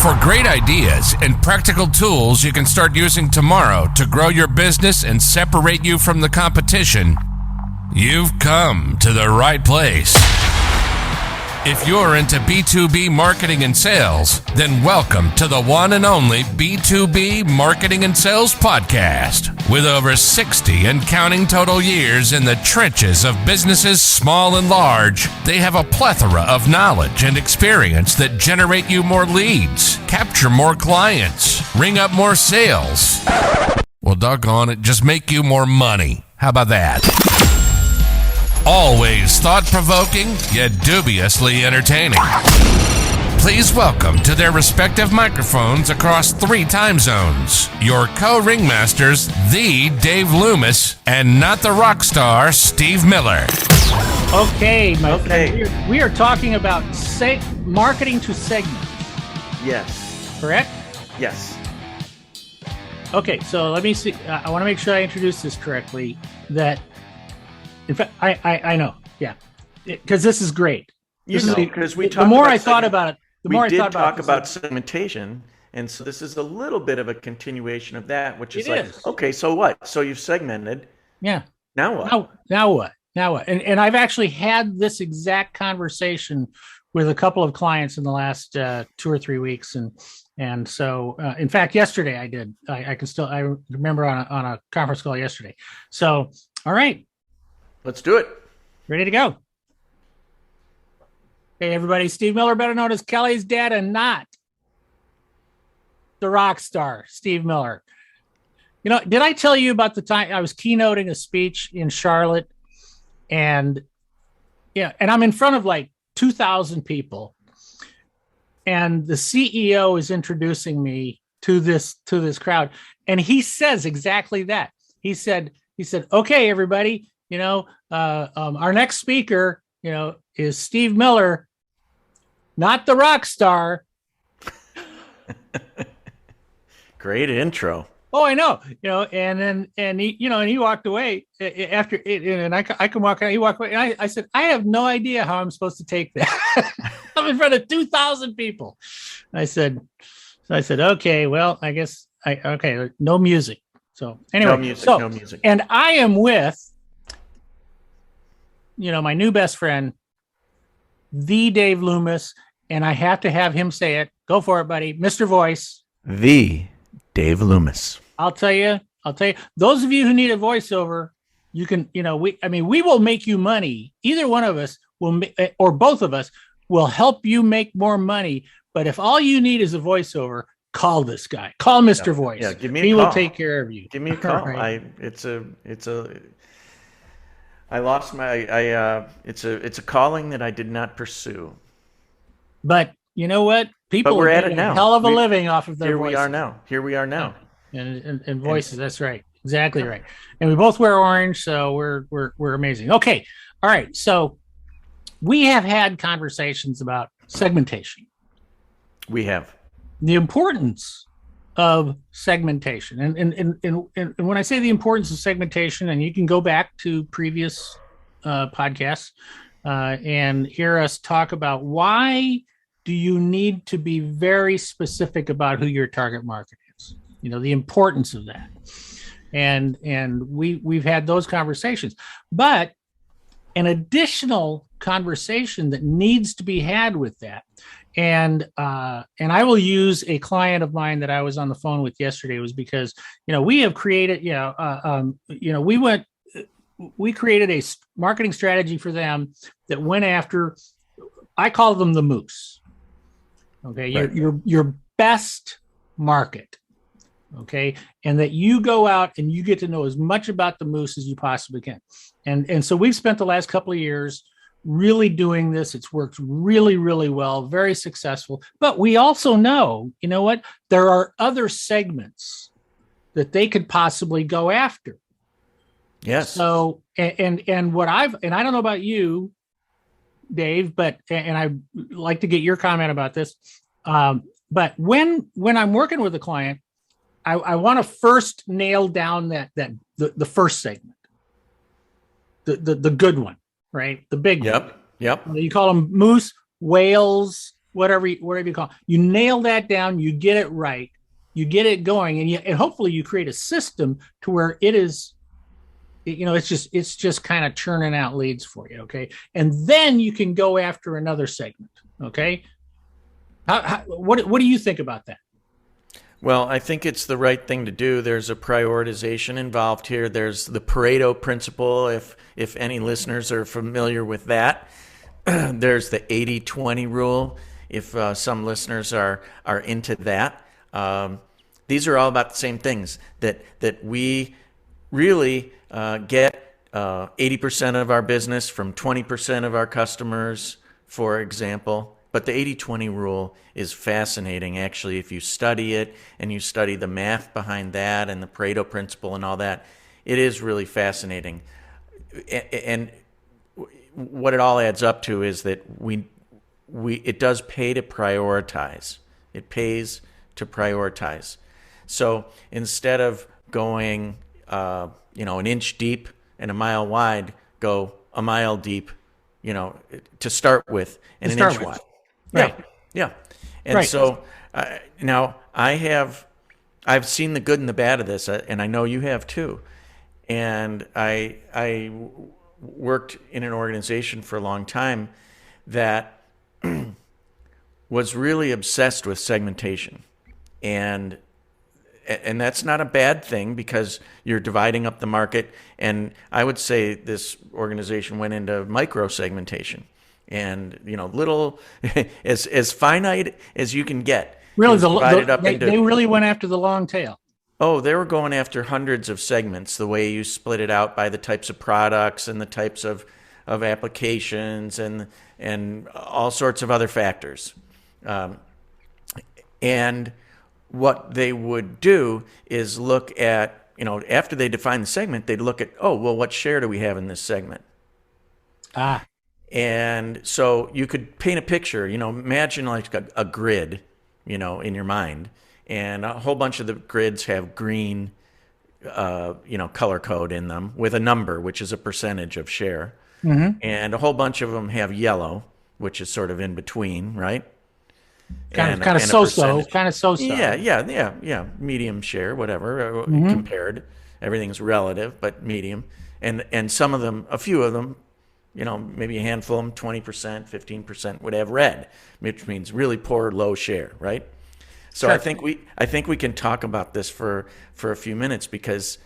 For great ideas and practical tools you can start using tomorrow to grow your business and separate you from the competition, you've come to the right place. If you're into B2B marketing and sales, then welcome to the one and only B2B Marketing and Sales Podcast. With over 60 and counting total years in the trenches of businesses small and large, they have a plethora of knowledge and experience that generate you more leads, capture more clients, ring up more sales. Well, doggone it, just make you more money. How about that? Always thought-provoking, yet dubiously entertaining. Please welcome to their respective microphones across 3 time zones, your co-ringmasters, the Dave Loomis, and not the rock star, Steve Miller. Okay, my friend, we are talking about marketing to segment. Yes. Correct? Yes. Okay, so let me see. I want to make sure I introduce this correctly. In fact, I know, yeah, because this is great. Because we talked. The more I thought about it, we did talk about segmentation, and so this is a little bit of a continuation of that, which is okay. So what? So you've segmented. Yeah. Now what? Now what? And I've actually had this exact conversation with a couple of clients in the last 2 or 3 weeks, and so in fact, yesterday I did. I remember on a conference call yesterday. So all right. Let's do it. Ready to go. Hey, everybody. Steve Miller, better known as Kelly's dad and not the rock star, Steve Miller. You know, did I tell you about the time I was keynoting a speech in Charlotte? And I'm in front of like 2,000 people. And the CEO is introducing me to this crowd. And he says exactly that. He said, okay, everybody. Our next speaker, is Steve Miller, not the rock star. Great intro. Oh, I know. And he walked away after it, and I can walk out. He walked away, and I said, I have no idea how I'm supposed to take that. I'm in front of 2,000 people. I said, okay, well, I guess no music. So anyway, no music. And I am with. My new best friend, the Dave Loomis, and I have to have him say it. Go for it, buddy. Mr. Voice. The Dave Loomis. I'll tell you, those of you who need a voiceover, you can, we will make you money. Either one of us will, or both of us will help you make more money. But if all you need is a voiceover, call this guy. Call Mr. Voice. Yeah, give me a call. He will take care of you. Give me a call. Right. I lost my. It's a calling that I did not pursue. But you know what? People we're at it now. A hell of a living off of their Here voices. Here we are now. And voices. That's right. Exactly right. And we both wear orange, so we're amazing. Okay. All right. So we have had conversations about segmentation. We have the importance of segmentation, and when I say the importance of segmentation, and you can go back to previous podcasts and hear us talk about why do you need to be very specific about who your target market is. The importance of that, and we've had those conversations, but an additional conversation that needs to be had with that. And I will use a client of mine that I was on the phone with yesterday, was because, we have created, we created a marketing strategy for them that went after, I call them the moose. Okay. Right. Your best market. Okay. And that you go out and you get to know as much about the moose as you possibly can. And so we've spent the last couple of years really doing this. It's worked really, really well, very successful. But we also know, there are other segments that they could possibly go after. Yes. So, and what I don't know about you, Dave, but I'd like to get your comment about this. But when I'm working with a client, I want to first nail down the first segment, the good one. Right? The big one. Yep. You call them moose, whales, whatever you call it. You nail that down, you get it right, you get it going, and hopefully you create a system to where it is, it's just kind of churning out leads for you. Okay. And then you can go after another segment. Okay. What do you think about that? Well, I think it's the right thing to do. There's a prioritization involved here. There's the Pareto principle, if any listeners are familiar with that. There's the 80-20 rule, if some listeners are into that. These are all about the same things, that we really get 80% of our business from 20% of our customers, for example. But the 80-20 rule is fascinating, actually, if you study it and you study the math behind that and the Pareto principle and all that. It is really fascinating. And what it all adds up to is that it does pay to prioritize. It pays to prioritize. So instead of going, an inch deep and a mile wide, go a mile deep, to start with, and an inch wide. Right. Yeah. And right. So now I've seen the good and the bad of this, and I know you have too. And I worked in an organization for a long time that was really obsessed with segmentation. And that's not a bad thing, because you're dividing up the market. And I would say this organization went into micro segmentation. And little as finite as you can get. Really, they really went after the long tail. Oh, they were going after hundreds of segments. The way you split it out by the types of products and the types of applications and all sorts of other factors. And what they would do is look at, after they define the segment, they'd look at, what share do we have in this segment? And so you could paint a picture, imagine like a grid, in your mind. And a whole bunch of the grids have green, color code in them with a number, which is a percentage of share. Mm-hmm. And a whole bunch of them have yellow, which is sort of in between, right? Kind of so-so. Yeah. Medium share, whatever, compared. Everything's relative, but medium. And some of them, a few of them, maybe a handful of them, 20%, 15% would have red, which means really poor, low share, right? So sure. I think we can talk about this for a few minutes, because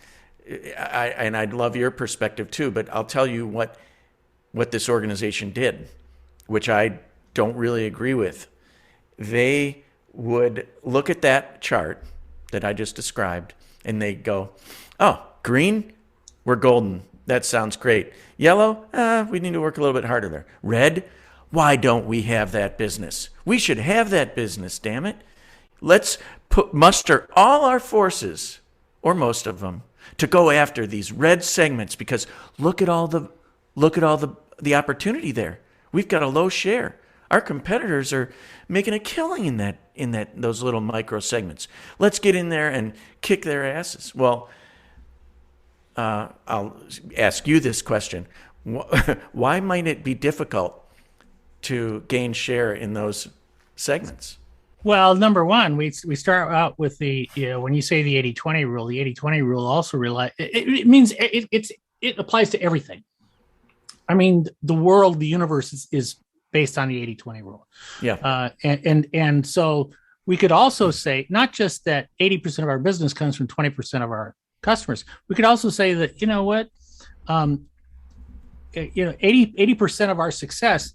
I'd love your perspective too, but I'll tell you what this organization did, which I don't really agree with. They would look at that chart that I just described, and they'd go, oh, green, we're golden. That sounds great. Yellow, we need to work a little bit harder there. Red, why don't we have that business? We should have that business, damn it. Let's muster all our forces, or most of them, to go after these red segments, because look at all the opportunity there. We've got a low share. Our competitors are making a killing in those little micro segments. Let's get in there and kick their asses. Well, I'll ask you this question. Why might it be difficult to gain share in those segments? Well, number one, we start out with when you say the 80-20 rule, the 80-20 rule also it means it applies to everything. I mean, the world, the universe is based on the 80-20 rule. Yeah. And so we could also say not just that 80% of our business comes from 20% of our customers. We could also say that, 80% of our success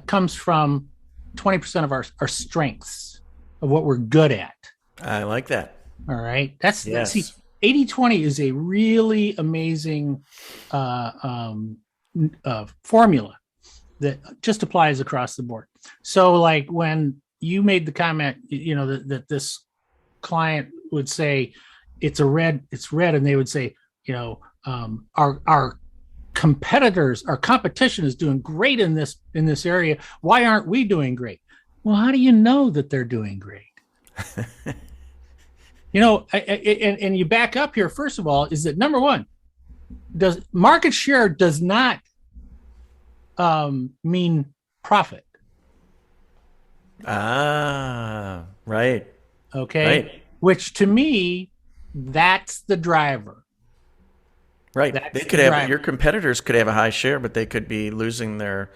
comes from 20% of our strengths, of what we're good at. I like that. All right. That's 80-20 is a really amazing formula that just applies across the board. So like when you made the comment, that this client would say it's red, and they would say, our competitors, our competition is doing great in this area. Why aren't we doing great? Well, how do you know that they're doing great? And you back up here. First of all, is that number one, market share does not mean profit. Ah, right. Okay. Right. Which to me, that's the driver. Right. They That's the could have driver. your competitors could have a high share, but they could be losing their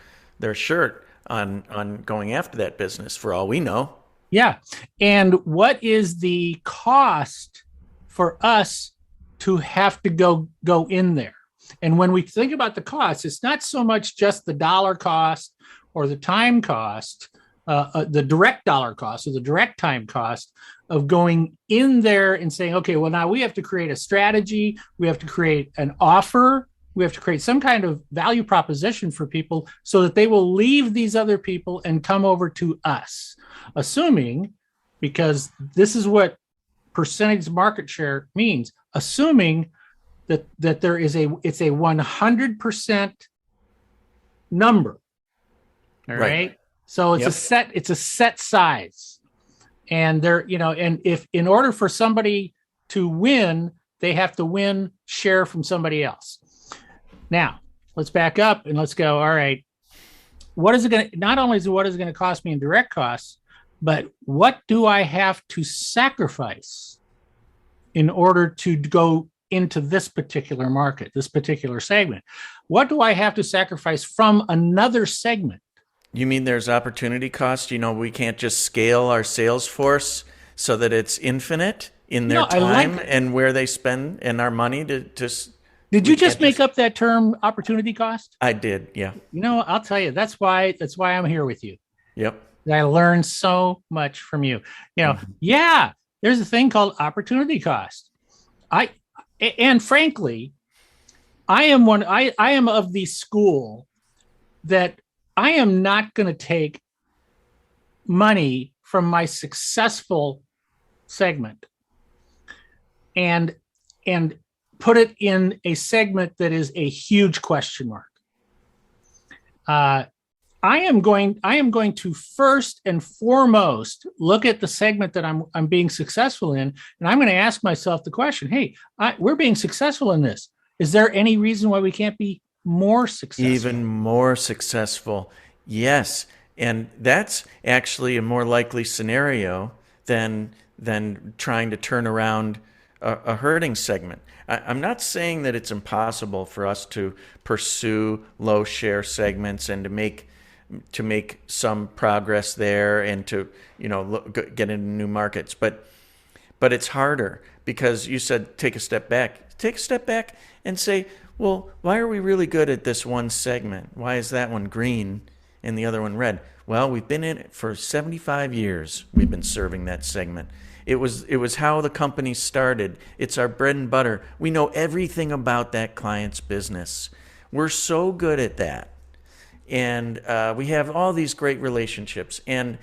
shirt on going after that business for all we know. Yeah. And what is the cost for us to have to go in there? And when we think about the cost, it's not so much just the dollar cost or the time cost, the direct dollar cost or the direct time cost of going in there and saying, okay, well, now we have to create a strategy, we have to create an offer, we have to create some kind of value proposition for people so that they will leave these other people and come over to us, assuming, because this is what percentage market share means, assuming that there is it's a 100% number. All right. So it's Yep. it's a set size. And there, and if in order for somebody to win, they have to win share from somebody else. Now, let's back up and let's go, all right, what is it going to, not only is what is it going to cost me in direct costs, but what do I have to sacrifice in order to go into this particular market, this particular segment? What do I have to sacrifice from another segment? You mean there's opportunity cost? We can't just scale our sales force so that it's infinite in their time and where they spend and our money to just. Did you just make up that term, opportunity cost? I did, yeah. I'll tell you, that's why I'm here with you. Yep. I learned so much from you. Yeah, there's a thing called opportunity cost. And frankly, I am of the school that I am not going to take money from my successful segment and put it in a segment that is a huge question mark. I am going to first and foremost look at the segment that I'm being successful in, and I'm going to ask myself the question: hey, we're being successful in this. Is there any reason why we can't be more successful? Even more successful, yes. And that's actually a more likely scenario than trying to turn around a hurting segment. I'm not saying that it's impossible for us to pursue low share segments and to make some progress there and to get into new markets, but it's harder because you said take a step back and say, well, why are we really good at this one segment? Why is that one green and the other one red? Well, we've been in it for 75 years. We've been serving that segment. It was how the company started. It's our bread and butter. We know everything about that client's business. We're so good at that. And we have all these great relationships. And,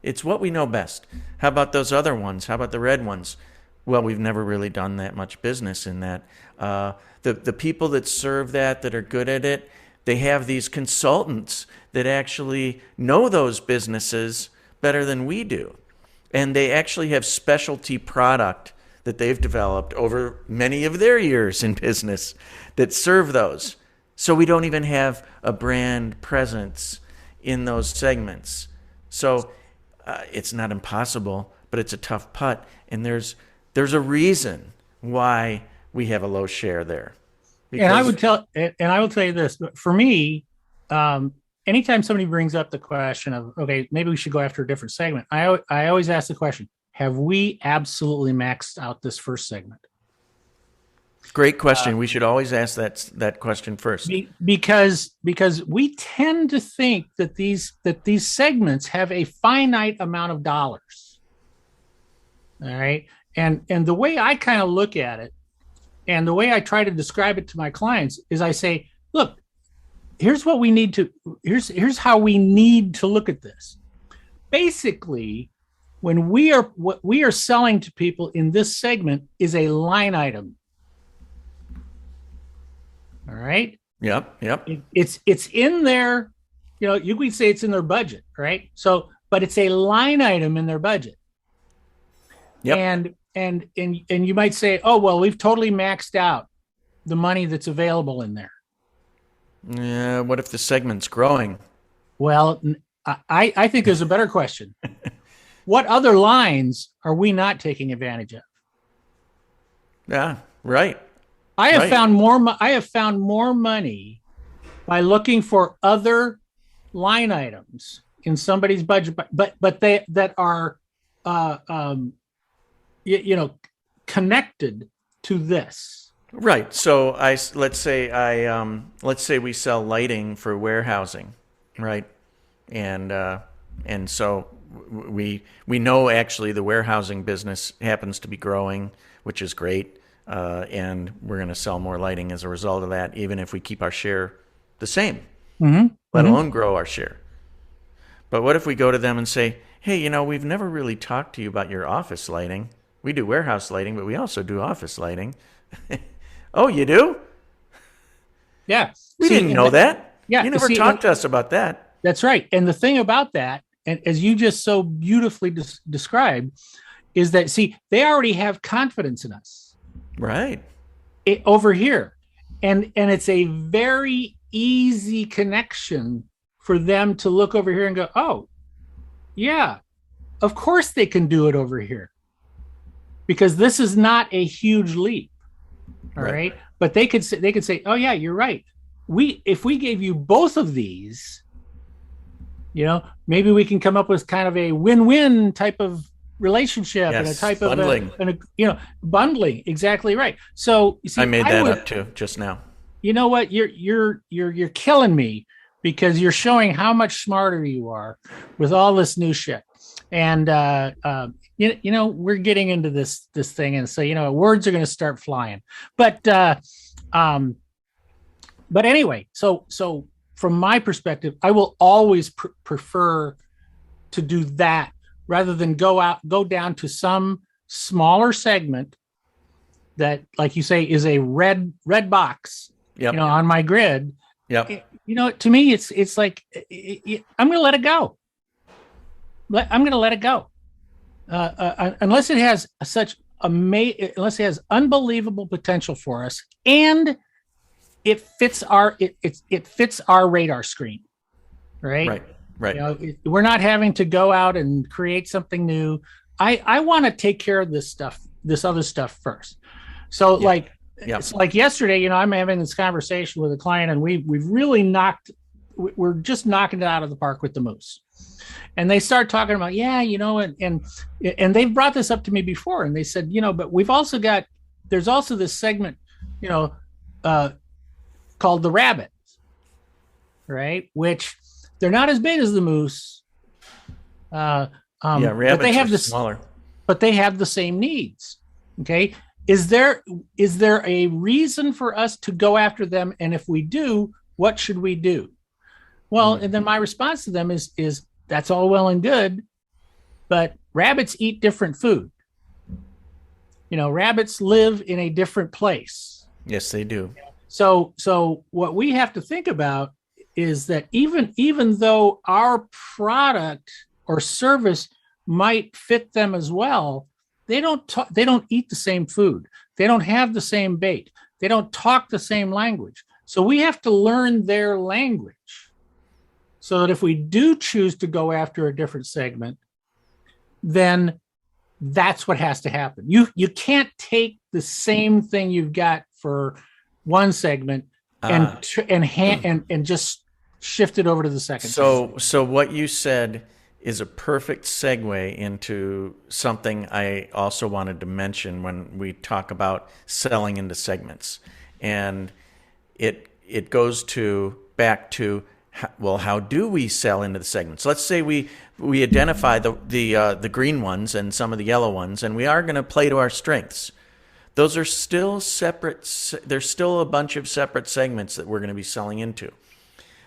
it's what we know best. How about those other ones? How about the red ones? Well, we've never really done that much business in that. The people that serve that are good at it, they have these consultants that actually know those businesses better than we do. And they actually have specialty product that they've developed over many of their years in business that serve those. So we don't even have a brand presence in those segments. So it's not impossible, but it's a tough putt. And there's a reason why we have a low share there. And I will tell you this, but for me, anytime somebody brings up the question of, okay, maybe we should go after a different segment, I always ask the question, have we absolutely maxed out this first segment? Great question. We should always ask that question first. Because we tend to think that these segments have a finite amount of dollars. All right. And the way I kind of look at it, and the way I try to describe it to my clients is I say, look, here's how we need to look at this. Basically, what we are selling to people in this segment is a line item. All right. Yep. It's in their, you could say it's in their budget, right? So, but it's a line item in their budget. Yep. And you might say, oh, well, we've totally maxed out the money that's available in there. Yeah. What if the segment's growing? Well, I think there's a better question. What other lines are we not taking advantage of? Yeah, right. I have found more money by looking for other line items in somebody's budget, but they that are connected to this. Right. So let's say we sell lighting for warehousing, right? And so we know actually the warehousing business happens to be growing, which is great, and we're going to sell more lighting as a result of that, even if we keep our share the same, let alone grow our share. But what if we go to them and say, hey, we've never really talked to you about your office lighting. We do warehouse lighting, but we also do office lighting. Oh, you do? Yeah. We didn't know that. Yeah. You never talked to us about that. That's right. And the thing about that, and as you just so beautifully described, is that, they already have confidence in us. Right. Over here. And it's a very easy connection for them to look over here and go, oh, yeah, of course they can do it over here. Because this is not a huge leap. All right. But they could say, oh yeah, you're right. If we gave you both of these, maybe we can come up with kind of a win-win type of relationship, and a type bundling. Bundling. Exactly right. So you see, I made that up too just now. You know what? You're killing me, because you're showing how much smarter you are with all this new shit. And we're getting into this thing, and so words are going to start flying. But anyway, so from my perspective, I will always prefer to do that rather than go down to some smaller segment that, like you say, is a red box, on my grid. Yep. To me, it's like I'm going to let it go. I'm going to let it go, unless it has unless it has unbelievable potential for us, and it fits our radar screen, right? Right. We're not having to go out and create something new. I want to take care of this other stuff first. So it's like yesterday, I'm having this conversation with a client, and we've really we're just knocking it out of the park with the moose. And they start talking about, and they've brought this up to me before, and they said, but there's also this segment, called the rabbits, right? Which they're not as big as the moose. Rabbits but they have smaller. But they have the same needs. Okay. Is there a reason for us to go after them? And if we do, what should we do? Well, and then my response to them is that's all well and good, but rabbits eat different food. Rabbits live in a different place. Yes, they do. So what we have to think about is that even though our product or service might fit them as well, they don't eat the same food. They don't have the same bait. They don't talk the same language. So we have to learn their language, so that if we do choose to go after a different segment, then that's what has to happen. You can't take the same thing you've got for one segment and just shift it over to the second. So what you said is a perfect segue into something I also wanted to mention when we talk about selling into segments, and it goes back to how do we sell into the segments? Let's say we identify the green ones and some of the yellow ones, and we are going to play to our strengths. Those are still separate. There's still a bunch of separate segments that we're going to be selling into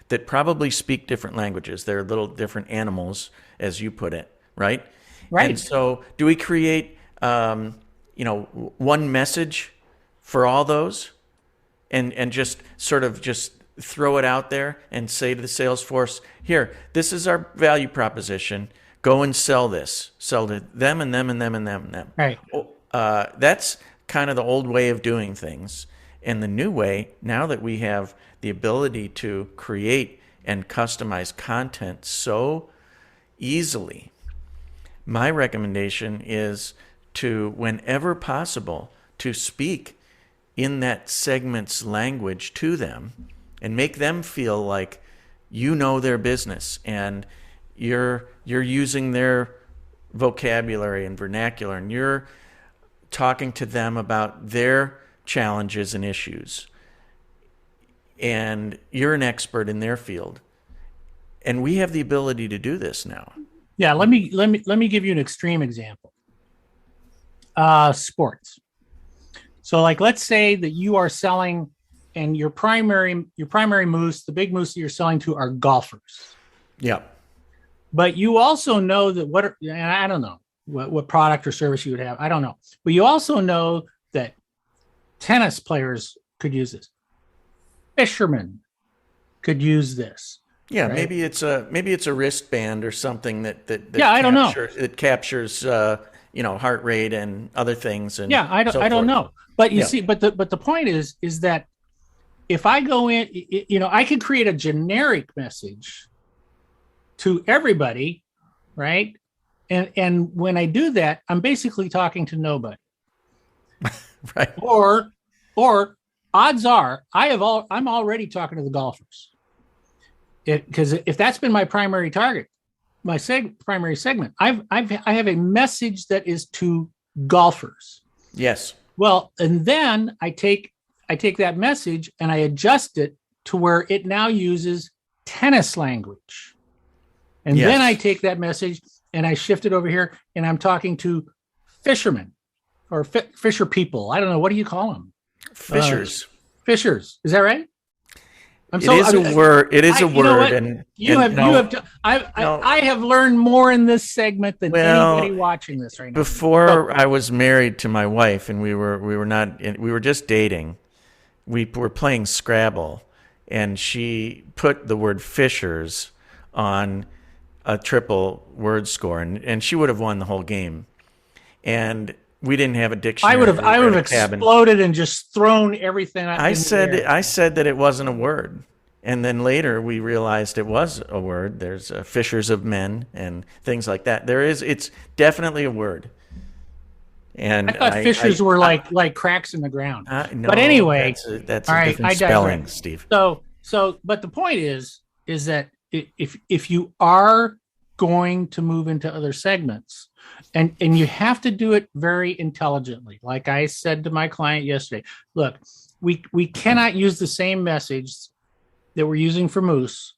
that probably speak different languages. They're little different animals, as you put it, right? Right. And so do we create, one message for all those and just sort of just throw it out there and say to the sales force, here, this is our value proposition. Go and sell this. Sell to them and them and them and them and them. Right. That's kind of the old way of doing things. And the new way, now that we have the ability to create and customize content so easily. My recommendation is to, whenever possible, to speak in that segment's language to them and make them feel like you know their business and you're using their vocabulary and vernacular, and you're talking to them about their challenges and issues, and you're an expert in their field. And we have the ability to do this now. Yeah, let me give you an extreme example. Sports. So, like, let's say that you are selling, and your primary moose, the big moose that you're selling to, are golfers. Yeah. But you also know that and I don't know what product or service you would have. I don't know. But you also know that tennis players could use this. Fishermen could use this. Yeah, right? maybe it's a wristband or something that I don't know. It captures heart rate and other things. And yeah, I don't know. But you see, but the point is that if I go in, I could create a generic message to everybody, right? And when I do that, I'm basically talking to nobody. Right. Or odds are I'm already talking to the golfers. Because if that's been my primary target, my primary segment, I have a message that is to golfers. Yes. Well, and then I take that message and I adjust it to where it now uses tennis language. And then I take that message and I shift it over here, and I'm talking to fishermen or fisher people. I don't know. What do you call them? Fishers. Fishers. Is that right? It is a word. It is a word. And I have learned more in this segment than anybody watching this right now. Before I was married to my wife, and we were just dating, we were playing Scrabble, and she put the word fishers on a triple word score, and she would have won the whole game. And we didn't have a dictionary. I would have exploded and just thrown everything. I said that it wasn't a word, and then later we realized it was a word. There's fishers of men and things like that. It's definitely a word. And I thought fishers were like cracks in the ground. No, but anyway, that's a different spelling, Steve. So, but the point is that if you are going to move into other segments, and you have to do it very intelligently. Like I said to my client yesterday, look, we cannot use the same message that we're using for moose.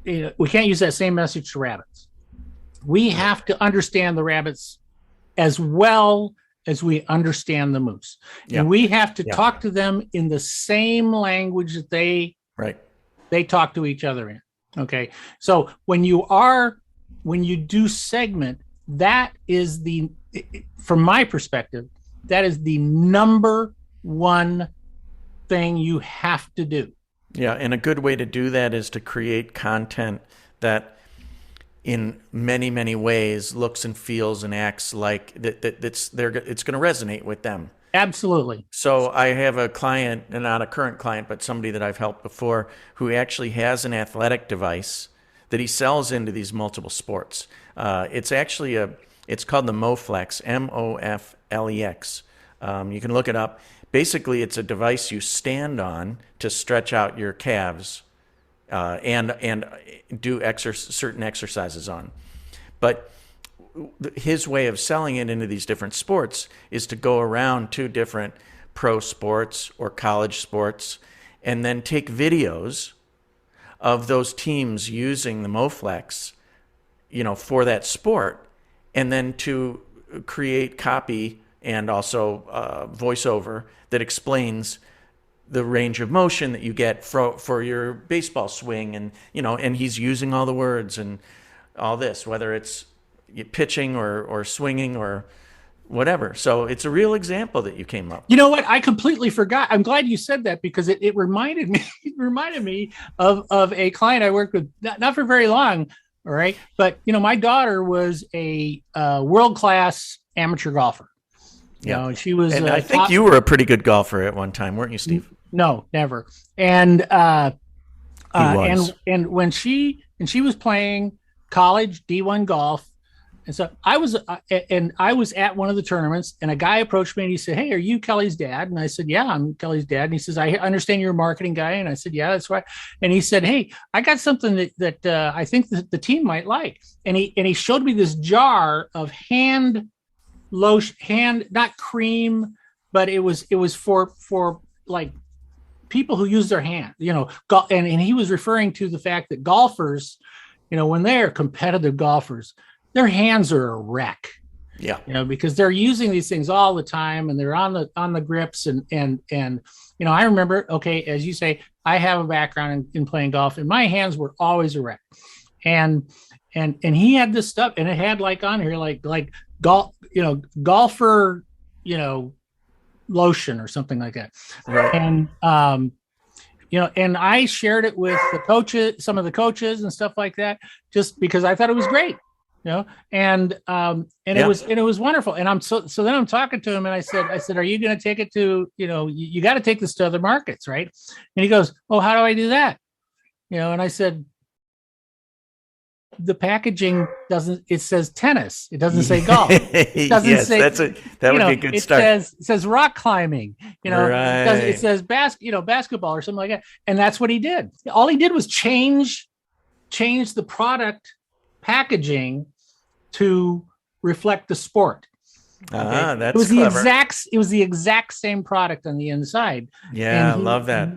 We can't use that same message to rabbits. We have to understand the rabbits as well as we understand the moose. Yeah. And we have to talk to them in the same language that they talk to each other in. Okay. So when you do segment, that is from my perspective, that is the number one thing you have to do. Yeah. And a good way to do that is to create content that in many, many ways looks and feels and acts like it's going to resonate with them. Absolutely. So I have a client, and not a current client, but somebody that I've helped before, who actually has an athletic device that he sells into these multiple sports. It's called the Moflex, Moflex. You can look it up. Basically, it's a device you stand on to stretch out your calves and do certain exercises on. But his way of selling it into these different sports is to go around to different pro sports or college sports and then take videos of those teams using the Moflex, for that sport, and then to create copy and also voiceover that explains the range of motion that you get for your baseball swing, and he's using all the words and all this, whether it's pitching or swinging or whatever. So it's a real example that you came up. You know what? I completely forgot. I'm glad you said that, because it reminded me. It reminded me of a client I worked with, not for very long. All right, but my daughter was a world-class amateur golfer. She was. And I think you were a pretty good golfer at one time, weren't you, Steve? No, never. And He was. And when she was playing college D1 golf, and so I was at one of the tournaments, and a guy approached me and he said, "Hey, are you Kelly's dad?" And I said, "Yeah, I'm Kelly's dad." And he says, "I understand you're a marketing guy." And I said, "Yeah, that's right." And he said, "Hey, I got something that I think that the team might like." And he showed me this jar of hand lotion, not cream, but it was for like people who use their hand, and he was referring to the fact that golfers, when they're competitive golfers, their hands are a wreck. Yeah. Because they're using these things all the time, and they're on the grips, and I remember, okay, as you say, I have a background in playing golf, and my hands were always a wreck. And he had this stuff, and it had like on here like golf, golfer, lotion or something like that. Right. And and I shared it with the coaches, some of the coaches and stuff like that, just because I thought it was great, and it was wonderful. And so then I'm talking to him, and I said, "Are you going to take it to, you got to take this to other markets, right?" And he goes, "Oh, how do I do that?" And I said, the packaging it says tennis. It doesn't say golf. It doesn't say, that would be a good start. It says rock climbing, right. It says basketball or something like that. And that's what he did. All he did was change the product packaging to reflect the sport. Okay? That's clever. It was the exact same product on the inside. Yeah, I love that.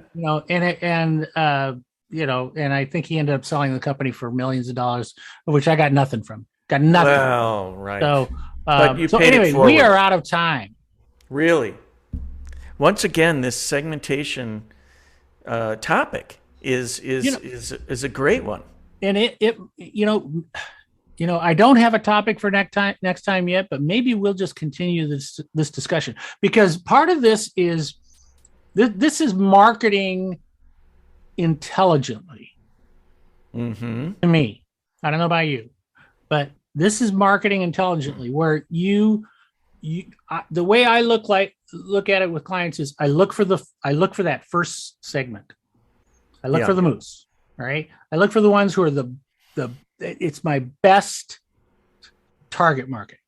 And I think he ended up selling the company for millions of dollars, of which I got nothing from. Got nothing. Well, right. So, but you paid anyway, it forward. We are out of time. Really? Once again, this segmentation topic is a great one. And I don't have a topic for next time yet, but maybe we'll just continue this discussion, because part of this is marketing intelligently. To me, I don't know about you, but this is marketing intelligently, where the way I look at it with clients is I look for that first segment. I look for the moose. All right. I look for the ones who are it's my best target market.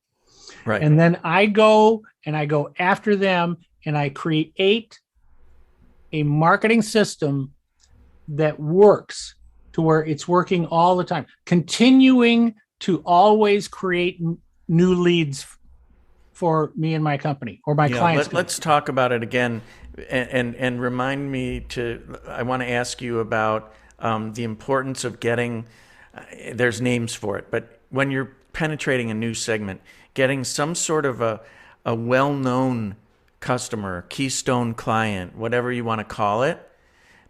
Right. And then I go after them, and I create a marketing system that works to where it's working all the time, continuing to always create new leads for me and my company or my clients. Let's talk about it again, and remind me I want to ask you about the importance of getting, there's names for it, but when you're penetrating a new segment, getting some sort of a well-known customer, keystone client, whatever you want to call it,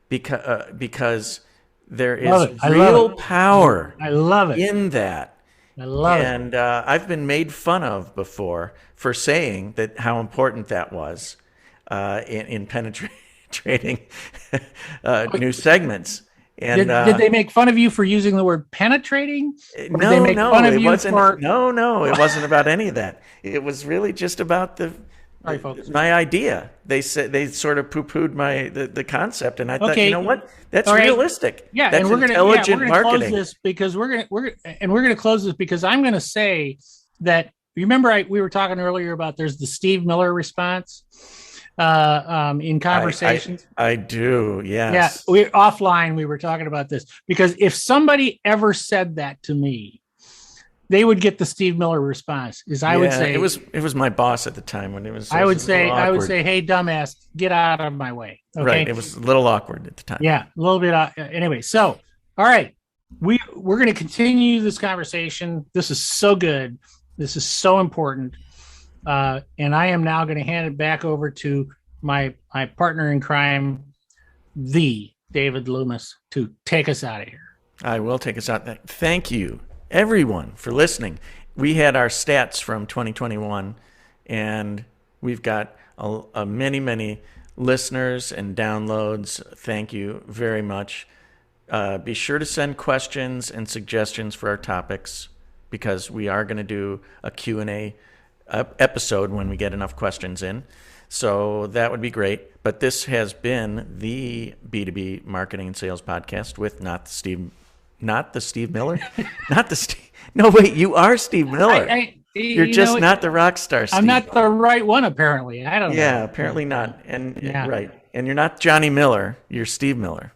because there is real power. I love it in that. I love it. And I've been made fun of before for saying that how important that was in penetrating new segments. And did they make fun of you for using the word penetrating? No, it wasn't about any of that. It was really just about my idea. They said they sort of poo-pooed the concept, and I thought, you know what? That's realistic. Yeah, that's and we're intelligent gonna marketing. close this because we're gonna close this because I'm gonna say that. Remember, we were talking earlier about there's the Steve Miller response in conversations. I do. Yes. Yeah. We were talking about this because if somebody ever said that to me, they would get the Steve Miller response. I would say it was my boss at the time when it was. I would say, hey, dumbass, get out of my way. Okay? Right. It was a little awkward at the time. Yeah, a little bit. Anyway, so all right, we're going to continue this conversation. This is so good. This is so important. And I am now going to hand it back over to my partner in crime, the David Loomis, to take us out of here. I will take us out. Thank you, everyone, for listening. We had our stats from 2021, and we've got many, many listeners and downloads. Thank you very much. Be sure to send questions and suggestions for our topics, because we are going to do a Q&A episode when we get enough questions in. So that would be great. But this has been the B2B Marketing and Sales Podcast with not the Steve Miller? Not the Steve. No, wait, you are Steve Miller. You're just not the rock star, Steve. I'm not the right one, apparently. I don't know. Yeah, apparently not. And right. And you're not Johnny Miller. You're Steve Miller.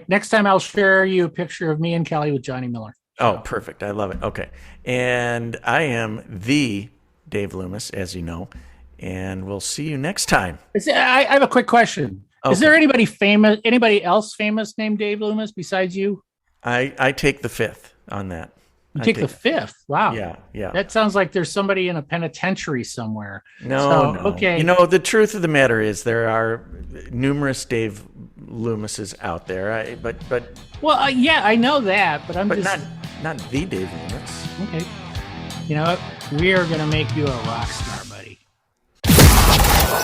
Next time I'll share you a picture of me and Kelly with Johnny Miller. Oh, perfect. I love it. Okay. And I am the Dave Loomis, as you know. And we'll see you next time. I have a quick question. Okay. Is there anybody else famous named Dave Loomis besides you? I take the fifth on that. You take the fifth? Wow. Yeah. That sounds like there's somebody in a penitentiary somewhere. No. Okay. You know, the truth of the matter is there are numerous Dave Loomises out there. Well, yeah, I know that, but not the Dave Loomis. Okay. You know what? We are going to make you a rock star, buddy.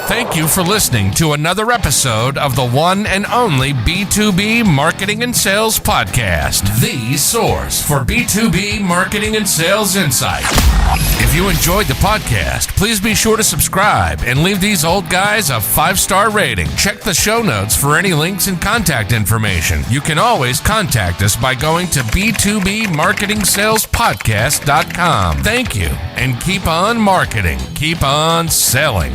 Thank you for listening to another episode of the one and only B2B Marketing and Sales Podcast, the source for B2B marketing and sales insight. If you enjoyed the podcast, please be sure to subscribe and leave these old guys a 5-star rating. Check the show notes for any links and contact information. You can always contact us by going to b2bmarketingsalespodcast.com. Thank you, and keep on marketing, keep on selling.